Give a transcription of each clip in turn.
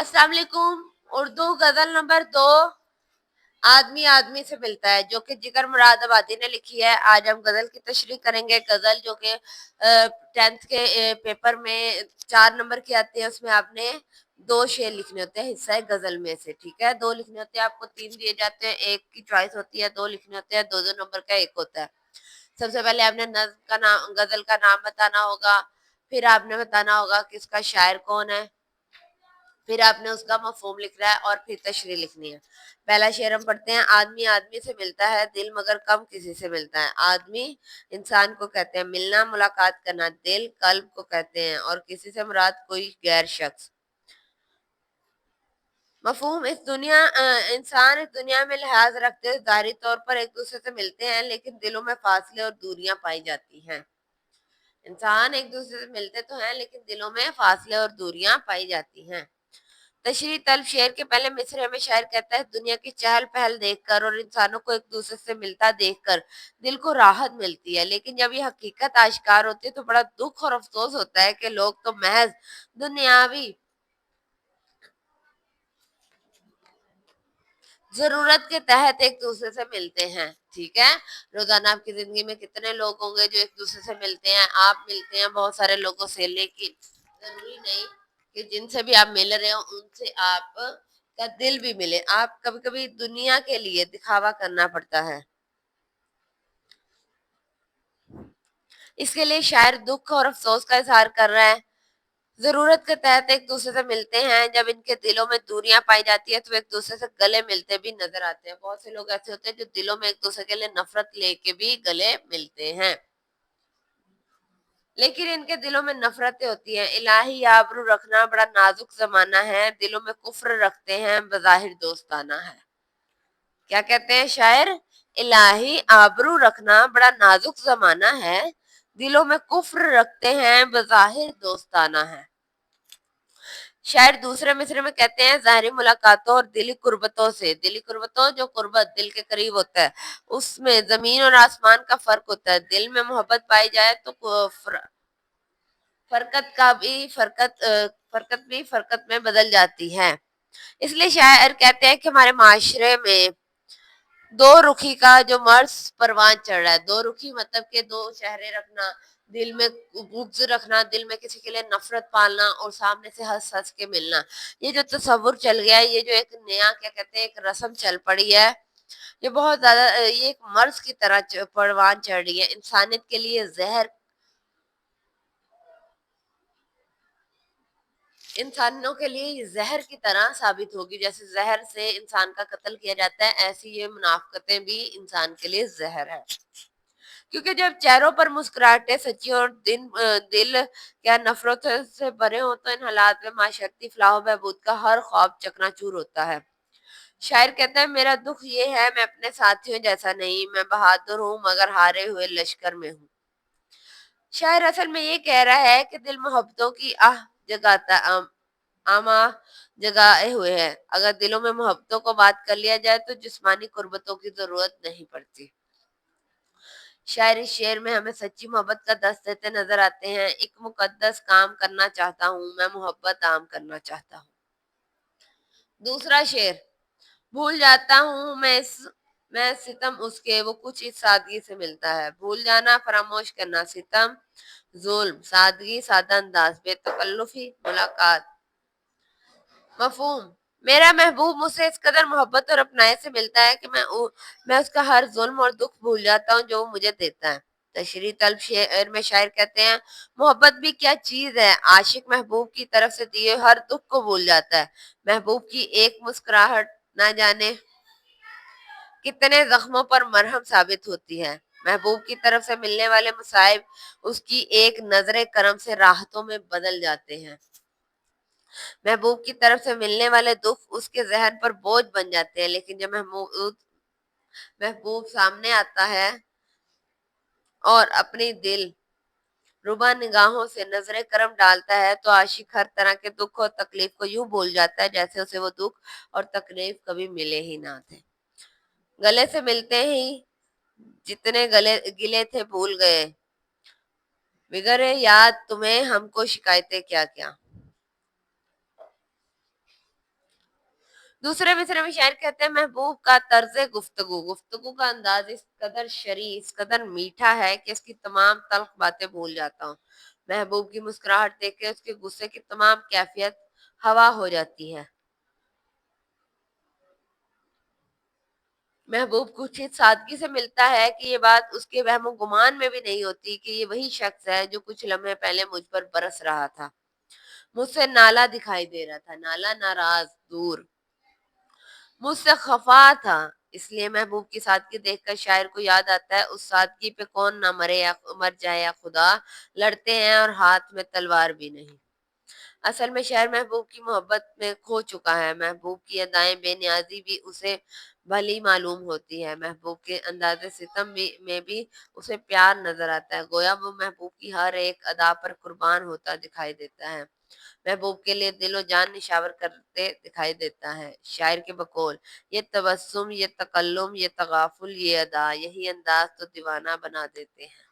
अस्सलाम वालेकुम। उर्दू गजल नंबर 2, आदमी आदमी से मिलता है, जो कि जिगर मुराद आबादी ने लिखी है। आज हम गजल की तशरीह करेंगे। गजल जो कि 10th के पेपर में 4 नंबर की आती है, उसमें आपने 2 शेर लिखने होते हैं हिस्सा है गजल में से। ठीक है, 2 लिखने होते हैं, आपको 3 दिए जाते हैं, एक की चॉइस होती है, 2 लिखने होते हैं, 2 नंबर का एक होता है। सबसे पहले आपने नज्म का नाम, गजल का नाम बताना होगा, फिर आपने बताना होगा कि इसका शायर कौन है, फिर आपने उसका मफहूम लिखना है और फिर तशरीह लिखनी है। पहला शेर हम पढ़ते हैं। आदमी आदमी से मिलता है, दिल मगर कम किसी से मिलता है। आदमी इंसान को कहते हैं, मिलना मुलाकात करना, दिल कल्ब को कहते हैं, और किसी से मुराद कोई गैर शख्स। मफहूम, इंसान इस दुनिया में लिहाज रखते हुए ज़ाहिरी तौर पर एक दूसरे से मिलते हैं, लेकिन दिलों में फासले और दूरियां पाई जाती हैं। इंसान एक दूसरे से मिलते तो हैं, लेकिन दिलों में फासले और दूरियां पाई जाती हैं। तशरीह तलब शेर के पहले मिसरे में शायर कहता है, दुनिया की चहल पहल देखकर और इंसानों को एक दूसरे से मिलता देखकर दिल को राहत मिलती है, लेकिन जब ये हकीकत आश्कार होती है तो बड़ा दुख और अफसोस होता है कि लोग तो महज दुनियावी जरूरत के तहत एक दूसरे से मिलते हैं। ठीक है, रोजाना आपकी जिंदगी में कितने लोग होंगे जो एक दूसरे से मिलते हैं। आप मिलते हैं बहुत सारे लोगों से, लेकिन जरूरी नहीं कि जिनसे भी आप मिल रहे हो उनसे आप का दिल भी मिले। आप कभी कभी दुनिया के लिए दिखावा करना पड़ता है। इसके लिए शायर दुख और अफसोस का इजहार कर रहा है। जरूरत के तहत एक दूसरे से मिलते हैं, जब इनके दिलों में दूरियां पाई जाती है तो एक दूसरे से गले मिलते भी नजर आते हैं। बहुत से लोग ऐसे होते हैं जो दिलों में एक दूसरे के लिए नफरत लेके भी गले मिलते हैं, लेकिन इनके दिलों में नफरतें होती हैं। इलाही आबरू रखना बड़ा नाजुक जमाना है, दिलों में कुफ्र रखते हैं, बज़ाहिर दोस्ताना है। क्या कहते हैं शायर? इलाही आबरू रखना बड़ा नाजुक जमाना है, दिलों में कुफ्र रखते हैं, बज़ाहिर दोस्ताना है। शायर दूसरे मिसरे में कहते हैं, ज़ाहिरी मुलाकातों और दिली कुर्बतों से, दिली कुर्बतों जो कुर्बत दिल के करीब होता है, उसमें जमीन और आसमान का फर्क होता है। दिल में मोहब्बत पाई जाए तो फरकत का भी फरकत भी फरकत में बदल जाती है। इसलिए शायर कहते हैं कि हमारे माशरे में दो रुखी का जो मर्ज परवान चढ़ रहा है। दो रुखी मतलब के दो चेहरे रखना, दिल में बुग़्ज़ रखना, दिल में किसी के लिए नफरत पालना और सामने से हंस हंस के मिलना, ये जो तस्वुर चल गया है, ये जो एक नया क्या कहते हैं एक रस्म चल पड़ी है, ये बहुत ज्यादा ये एक मर्ज की तरह परवान चढ़ रही है। इंसानियत के लिए जहर, इंसानों के लिए ये जहर की तरह साबित होगी। जैसे जहर से इंसान का कत्ल किया जाता है, ऐसी ये मुनाफकतें भी इंसान के लिए जहर है। क्योंकि जब चेहरों पर मुस्कुराहटें सच्ची और दिल क्या नफरत से भरे हो, तो इन हालात में माशरती फलाह बहबूद का हर ख्वाब चकनाचूर होता है। शायर कहता है, मेरा दुख ये है मैं अपने साथियों जैसा नहीं, मैं बहादुर हूँ मगर हारे हुए लश्कर में हूँ। शायर असल में ये कह रहा है कि दिल मोहब्बतों की आह जगाता आमा जगाए हुए है। अगर दिलों में मोहब्बतों को बात कर लिया जाए तो जिस्मानी कुर्बतों की जरूरत नहीं पड़ती। शायरी शेर में हमें सच्ची मोहब्बत का दर्स देते नजर आते हैं। एक मुकद्दस काम करना चाहता हूँ मैं, मोहब्बत आम करना चाहता हूँ। दूसरा शेर, भूल जाता हूँ मैं सितम उसके, वो कुछ इस सादगी से मिलता है। भूल जाना, फरामोश करना, सितम, जुल्म, सादगी, सादा अंदाज, बेतकल्लुफी, मुलाकात। मफहूम, मेरा महबूब मुझसे इस कदर मोहब्बत और अपनाए से मिलता है कि मैं उसका हर जुल्म और दुख भूल जाता हूँ जो वो मुझे देता है। तशरीह तलब शेर में शायर कहते हैं, मोहब्बत भी क्या चीज है, आशिक महबूब की तरफ से दिए हर दुख को भूल जाता है। महबूब की एक मुस्कुराहट ना जाने कितने जख्मों पर मरहम साबित होती है। महबूब की तरफ से मिलने वाले मुसाइब उसकी एक नजर करम से राहतों में बदल जाते हैं। महबूब की तरफ से मिलने वाले दुख उसके जहन पर बोझ बन जाते हैं, लेकिन जब महबूब सामने आता है और अपनी दिल रुबा निगाहों से नजर करम डालता है, तो आशिक हर तरह के दुख और तकलीफ को यूं भूल जाता है जैसे उसे वो दुख और तकलीफ कभी मिले ही ना थे। गले से मिलते ही जितने गले गिले थे भूल गए, बिगड़े याद तुम्हें हमको शिकायतें क्या क्या। दूसरे मिसरे में शायर कहते हैं, महबूब का तर्ज गुफ्तगू, गुफ्तगू का अंदाज इस कदर शरी, इस कदर मीठा है कि इसकी तमाम तल्ख बातें भूल जाता हूँ। महबूब की मुस्कुराहट देख के उसके गुस्से की तमाम कैफियत हवा हो जाती है। महबूब कुछ इस सादगी से मिलता है कि ये बात उसके वहमो गुमान में भी नहीं होती कि ये वही शख्स है जो कुछ लम्हे पहले मुझ पर बरस रहा था। मुझसे नाला दिखाई दे रहा था, नाला नाराज दूर, मुझसे खफा था। इसलिए महबूब की सादगी देखकर शायर को याद आता है, उस सादगी पे कौन ना मरे या मर जाए या खुदा, लड़ते हैं और हाथ में तलवार भी नहीं। असल में शायर महबूब की मोहब्बत में खो चुका है। महबूब की अदाएं बेनियाजी भी उसे भली मालूम होती है। महबूब के अंदाज़े सितम में भी उसे प्यार नजर आता है। गोया वो महबूब की हर एक अदा पर कुर्बान होता दिखाई देता है। महबूब के लिए दिलो जान निशावर करते दिखाई देता है। शायर के बकौल, ये तबस्सुम, ये तकल्लुम, ये तगाफुल, ये अदा, यही अंदाज तो दीवाना बना देते हैं।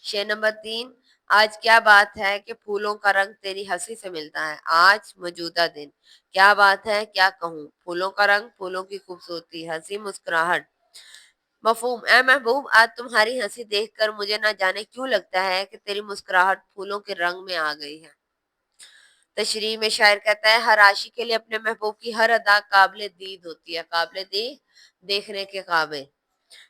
शेर नंबर 3। आज क्या बात है कि फूलों का रंग तेरी हंसी से मिलता है। आज मौजूदा दिन, क्या बात है क्या कहूँ, फूलों का रंग, फूलों की खूबसूरती, हंसी मुस्कुराहट। मफहूम, ए महबूब, आज तुम्हारी हंसी देखकर मुझे ना जाने क्यों लगता है कि तेरी मुस्कुराहट फूलों के रंग में आ गई है। तशरीह में शायर कहता है, हर आशिक के लिए अपने महबूब की हर अदा काबिल दीद होती है, काबिल दीद, देखने के काबिल।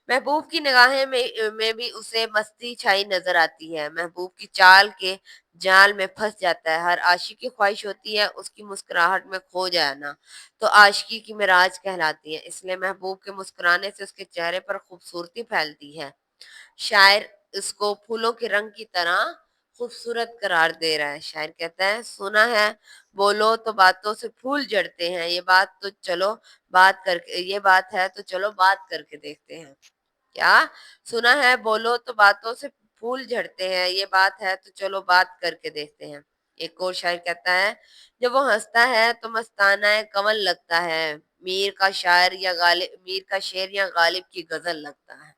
महबूब की निगाहें में भी उसे मस्ती छाई नजर आती है। महबूब की चाल के जाल में फंस जाता है। हर आशिक की ख्वाहिश होती है उसकी मुस्कुराहट में खो जाना, तो आशिकी की मिराज कहलाती है। इसलिए महबूब के मुस्कुराने से उसके चेहरे पर खूबसूरती फैलती है। शायर इसको फूलों के रंग की तरह खूबसूरत करार दे रहा है। शायर कहता है, सुना है बोलो तो बातों से फूल झड़ते हैं, ये बात तो चलो बात करके, ये बात है तो चलो बात करके देखते हैं। क्या? सुना है बोलो तो बातों से फूल झड़ते हैं, ये बात है तो चलो बात करके देखते हैं। एक और शायर कहता है, जब वो हंसता है तो मस्ताना कमल लगता है, मीर का शेर या गालिब की गजल लगता है।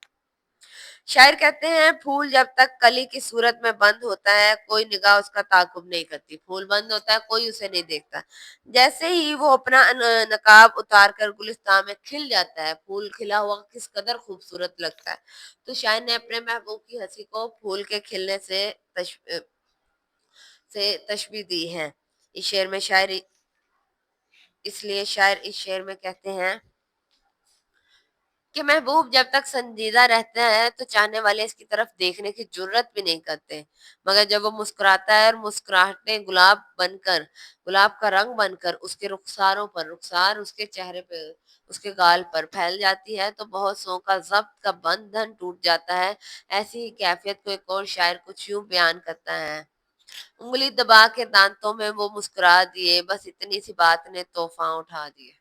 शायर कहते हैं, फूल जब तक कली की सूरत में बंद होता है कोई निगाह उसका ताकुब नहीं करती। फूल बंद होता है, कोई उसे नहीं देखता। जैसे ही वो अपना नकाब उतार कर गुलिस्तान में खिल जाता है, फूल खिला हुआ किस कदर खूबसूरत लगता है। तो शायर ने अपने महबूब की हंसी को फूल के खिलने से तशबीह दी है। इस शेर में शायर इसलिए शायर इस शेर में कहते हैं कि महबूब जब तक संजीदा रहता है तो चाहने वाले इसकी तरफ देखने की जुर्रत भी नहीं करते, मगर जब वो मुस्कुराता है और मुस्कुराहटें गुलाब का रंग बनकर उसके रुखसारों पर, रुखसार उसके चेहरे पे, उसके गाल पर फैल जाती है, तो बहुत सौ का जब्त का बंधन टूट जाता है। ऐसी ही कैफियत को एक और शायर कुछ यूं बयान करता है, उंगली दबा के दांतों में वो मुस्कुरा दिए, बस इतनी सी बात ने तूफान उठा दिए।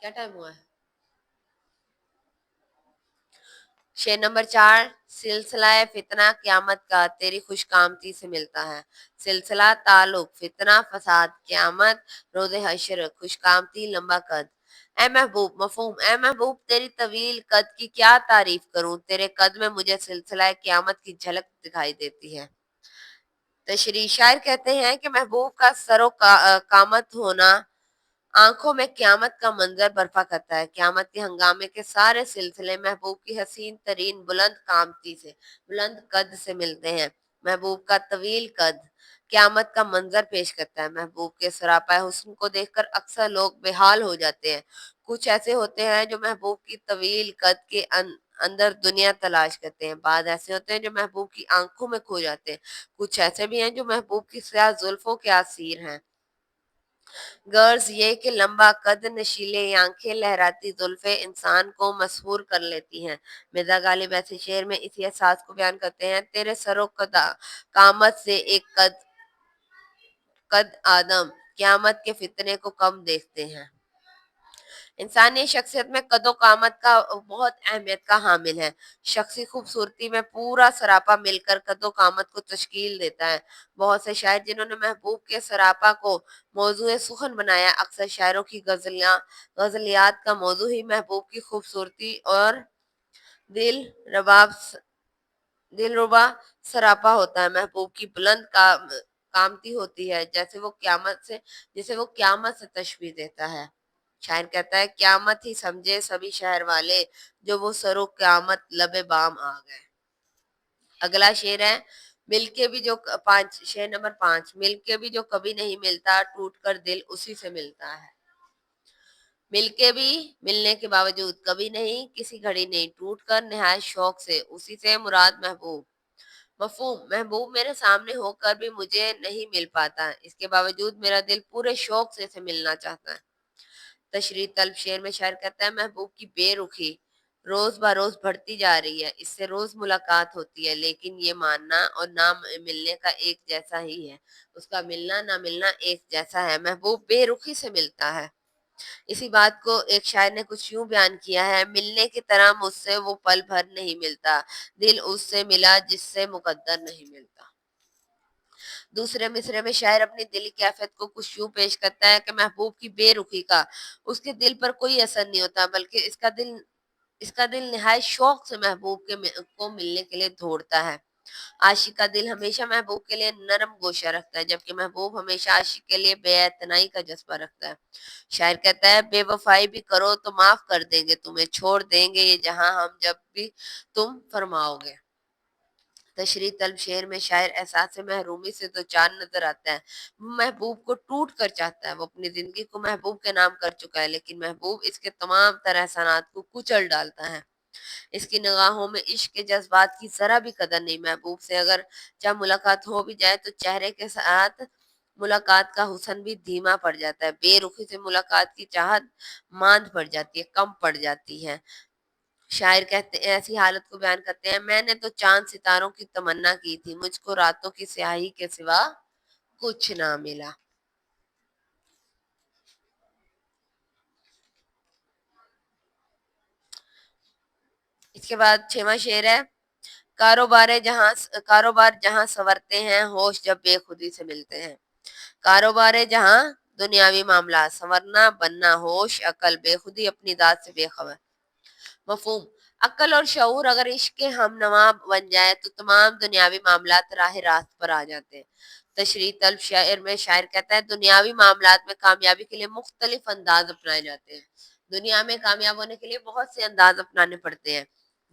क्या टाइम हुआ है? शेर नंबर 4। सिलसिला फितना क्यामत का तेरी खुशकामती से मिलता है। सिलसिला ताल्लुक, फितना फसाद, क्यामत रोज़े हश्र, खुशकामती लंबा कद। ए महबूब, मफहूम, ए महबूब तेरी तवील कद की क्या तारीफ करूं, तेरे कद में मुझे सिलसिला क्यामत की झलक दिखाई देती है। तशरीह, शायर कहते हैं कि महबूब का कामत होना आंखों में क्यामत का मंजर बर्पा करता है। क्यामत के हंगामे के सारे सिलसिले महबूब की हसीन तरीन बुलंद कद से मिलते हैं। महबूब का तवील कद क्यामत का मंजर पेश करता है। महबूब के सरापा हुस्न को देखकर अक्सर लोग बेहाल हो जाते हैं। कुछ ऐसे होते हैं जो महबूब की तवील कद के अंदर दुनिया तलाश करते हैं। बाद ऐसे होते हैं जो महबूब की आंखों में खो जाते हैं। कुछ ऐसे भी हैं जो महबूब की स्याह जुल्फों के असीर हैं। गर्ज ये कि लंबा कद, नशीले आंखें, लहराती जुल्फे इंसान को मसहूर कर लेती हैं। मिर्जा गालिब ऐसे शेर में इसी एहसास को बयान करते हैं, तेरे सरो कामत से एक कद आदम क्यामत के फितने को कम देखते हैं। इंसानी शख्सियत में कदो कामत का बहुत अहमियत का हामिल है। शख्सी खूबसूरती में पूरा सरापा मिलकर कदो कामत को तश्कील देता है। बहुत से शायर जिन्होंने महबूब के सरापा को मौजू सुखन बनाया, अक्सर शायरों की गजलियात का मौजू ही महबूब की खूबसूरती और दिल रबाब दिलरुबा सरापा होता है, महबूब की बुलंद कामती होती है, जैसे वो क्यामत से तशबीह देता है। शायर कहता है क्यामत ही समझे सभी शहर वाले, जो वो सरो क्यामत लबे बाम आ गए। अगला शेर है, मिलके भी जो पांच, शेर नंबर 5, मिलके भी जो कभी नहीं मिलता, टूट कर दिल उसी से मिलता है। मिलके भी, मिलने के बावजूद, कभी नहीं, किसी घड़ी नहीं, टूट कर निहायत शौक से, उसी से मुराद महबूब। मफहूम, महबूब मेरे सामने होकर भी मुझे नहीं मिल पाता, इसके बावजूद मेरा दिल पूरे शौक से इसे मिलना चाहता है। तशरीह तलब शेर में शायर कहता है महबूब की बेरुखी रोज बरोज बढ़ती जा रही है, इससे रोज मुलाकात होती है, लेकिन ये मानना और ना मिलने का एक जैसा ही है। उसका मिलना ना मिलना एक जैसा है, महबूब बेरुखी से मिलता है। इसी बात को एक शायर ने कुछ यूं बयान किया है, मिलने की तरह मुझसे वो पल भर नहीं मिलता, दिल उससे मिला जिससे मुकद्दर नहीं मिलता। दूसरे मिसरे में शायर अपनी दिली कैफियत को कुछ यूं पेश करता है कि महबूब की बेरुखी का उसके दिल पर कोई असर नहीं होता, बल्कि इसका दिल निहायत शौक से महबूब को मिलने के लिए दौड़ता है। आशिक का दिल हमेशा महबूब के लिए नरम गोशा रखता है, जबकि महबूब हमेशा आशिक के लिए बेअतनाई का जज्बा रखता है। शायर कहता है बेवफाई भी करो तो माफ कर देंगे तुम्हें, छोड़ देंगे ये जहां हम जब भी तुम फरमाओगे। तशरीह तलब शेर में शायर एहसास महरूमी से दो चार नजर आता है। वो महबूब को टूट कर चाहता है, वो अपनी जिंदगी को महबूब के नाम कर चुका है, लेकिन महबूब इसके तमाम तरह एहसानात को कुचल डालता है। इसकी निगाहों में इश्क के जज्बात की जरा भी कदर नहीं। महबूब से अगर जब मुलाकात हो भी जाए तो चेहरे के साथ मुलाकात का हुसन भी धीमा पड़ जाता है, बेरुखी से मुलाकात की चाहत मांद पड़ जाती है, कम पड़ जाती है। शायर कहते ऐसी हालत को बयान करते हैं, मैंने तो चांद सितारों की तमन्ना की थी, मुझको रातों की स्याही के सिवा कुछ ना मिला। इसके बाद छठवां शेर है, कारोबार जहां संवरते हैं, होश जब बेखुदी से मिलते हैं। कारोबार है जहां दुनियावी मामला, संवरना बनना होश अकल, बेखुदी अपनी दाद से बेखबर। मफहूम, अक्ल और शऊर अगर इश्क के हम नवा बन जाए तो तमाम दुनियावी मामलात राह रास्त पर आ जाते हैं। तशरीह तलब शायर में शायर कहता है दुनियावी मामलात में कामयाबी के लिए मुख्तलिफ अंदाज अपनाए जाते हैं। दुनिया में कामयाब होने के लिए बहुत से अंदाज अपनाने पड़ते हैं।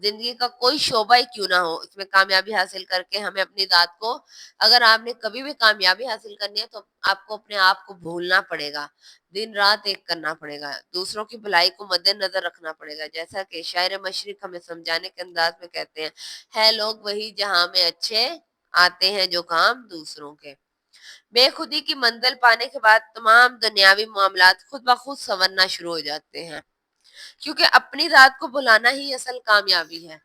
जिंदगी का कोई शोबा ही क्यों ना हो, इसमें कामयाबी हासिल करके हमें अपनी दाद को, अगर आपने कभी भी कामयाबी हासिल करनी है तो आपको अपने आप को भूलना पड़ेगा, दिन रात एक करना पड़ेगा, दूसरों की भलाई को मद्देनजर रखना पड़ेगा। जैसा कि शायर मशरिक हमें समझाने के अंदाज में कहते हैं, है लोग वही जहां में अच्छे आते हैं जो काम दूसरों के। बेखुदी की मंजिल पाने के बाद तमाम दुनियावी मामलात खुद ब खुद संवरना शुरू हो जाते हैं, क्योंकि अपनी जात को भुलाना ही असल कामयाबी है।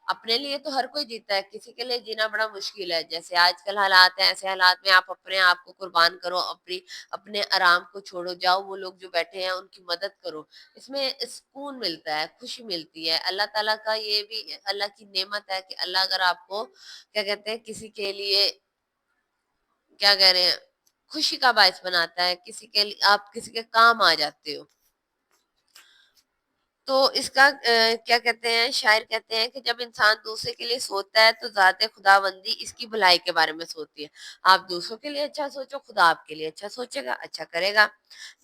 अपने लिए तो हर कोई जीता है, किसी के लिए जीना बड़ा मुश्किल है। जैसे आजकल हालात हैं, ऐसे हालात में आप अपने आप को कुर्बान करो, अपने आराम को छोड़ो, जाओ वो लोग जो बैठे हैं उनकी मदद करो। इसमें सुकून मिलता है, खुशी मिलती है। अल्लाह ताला का ये भी अल्लाह की नेमत है कि अल्लाह अगर आपको क्या कहते हैं किसी के लिए क्या कह रहे हैं खुशी का बायस बनाता है, किसी के लिए आप किसी के काम आ जाते हो। तो इसका क्या कहते हैं, शायर कहते हैं कि जब इंसान दूसरे के लिए सोचता है तो ज़ाते खुदाबंदी इसकी भलाई के बारे में सोचती है। आप दूसरों के लिए अच्छा सोचो, खुदा आपके लिए अच्छा सोचेगा, अच्छा करेगा।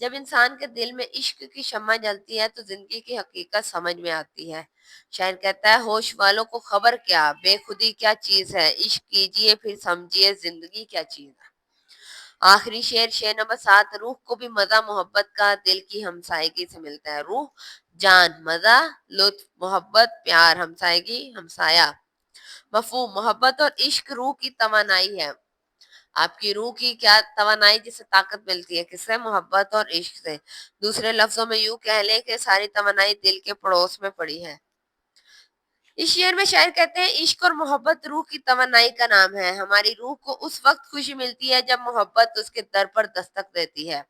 जब इंसान के दिल में इश्क की शम्मा जलती है तो जिंदगी की हकीकत समझ में आती है। शायर कहता है होश वालों को खबर क्या, बेखुदी क्या चीज है, इश्क कीजिए फिर समझिए जिंदगी क्या चीज है। आखिरी शेर, शेर नंबर 7, रूह को भी मजा मोहब्बत का दिल की हमसायगी से मिलता है। रूह जान मजा लुत्फ मोहब्बत प्यार हमसायगी हमसाया। मफहूम, मोहब्बत और इश्क रूह की तवानाई है। आपकी रूह की क्या तवानाई, जिससे ताकत मिलती है, किससे, मोहब्बत और इश्क से। दूसरे लफ्जों में यूं कह लें कि सारी तवानाई दिल के पड़ोस में पड़ी है। इस शेर में शायर कहते हैं इश्क और मोहब्बत रूह की तमन्नाई का नाम है। हमारी रूह को उस वक्त खुशी मिलती है जब मोहब्बत उसके दर पर दस्तक देती है,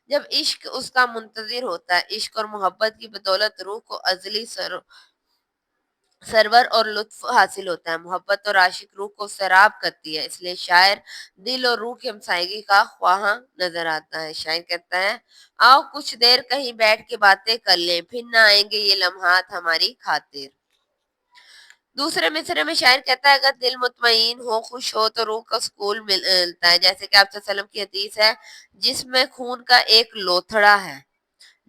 जब इश्क उसका मुंतजिर होता है। इश्क और मोहब्बत की बदौलत रूह को अजली सरवर और लुत्फ हासिल होता है। मोहब्बत और आशिक रूह को सैराब करती है, इसलिए शायर दिल और रूह की हमसायगी का ख्वाहा नजर आता है। शायर कहता है आओ कुछ देर कहीं बैठ के बातें कर लें, फिर ना आएंगे ये लम्हात हमारी खातिर। دوسرے مصرے میں شاعر کہتا ہے اگر دل مطمئن ہو خوش ہو تو روح کو سکون ملتا ہے، جیسے کہ آپ صلی اللہ علیہ وسلم کی حدیث ہے جس میں خون کا ایک لوتھڑا ہے،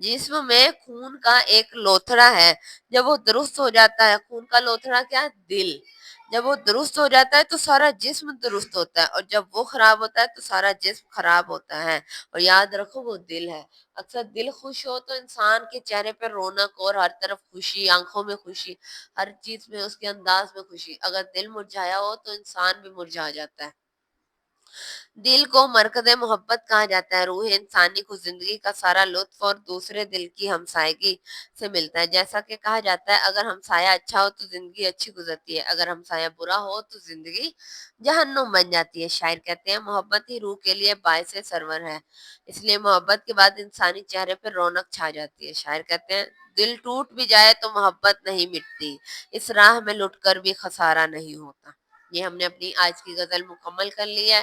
جسم میں خون کا ایک لوتھڑا ہے، جب وہ درست ہو جاتا ہے، خون کا لوتھڑا کیا؟ دل، جب وہ درست ہو جاتا ہے تو سارا جسم درست ہوتا ہے، اور جب وہ خراب ہوتا ہے تو سارا جسم خراب ہوتا ہے، اور یاد رکھو وہ دل ہے۔ اکثر دل خوش ہو تو انسان کے چہرے پر رونق اور ہر طرف خوشی، آنکھوں میں خوشی، ہر چیز میں اس کے انداز میں خوشی۔ اگر دل مرجھایا ہو تو انسان بھی مرجھا جاتا ہے۔ دل کو مرکز محبت کہا جاتا ہے، روح انسانی کو زندگی کا سارا لطف اور دوسرے دل کی ہمسائیگی سے ملتا ہے، جیسا کہ کہا جاتا ہے اگر ہمسایہ اچھا ہو تو زندگی اچھی گزرتی ہے، اگر ہمسایہ برا ہو تو زندگی جہنم بن جاتی ہے۔ شاعر کہتے ہیں محبت ہی روح کے لیے باعث سرور ہے، اس لیے محبت کے بعد انسانی چہرے پر رونق چھا جاتی ہے۔ شاعر کہتے ہیں دل ٹوٹ بھی جائے تو محبت نہیں مٹتی، اس راہ میں لٹ کر بھی خسارہ نہیں ہوتا۔ یہ ہم نے اپنی آج کی غزل مکمل کر لی ہے،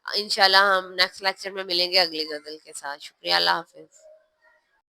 انشاءاللہ ہم نیکسٹ لیکچر میں ملیں گے اگلی غزل کے ساتھ۔ شکریہ، اللہ حافظ۔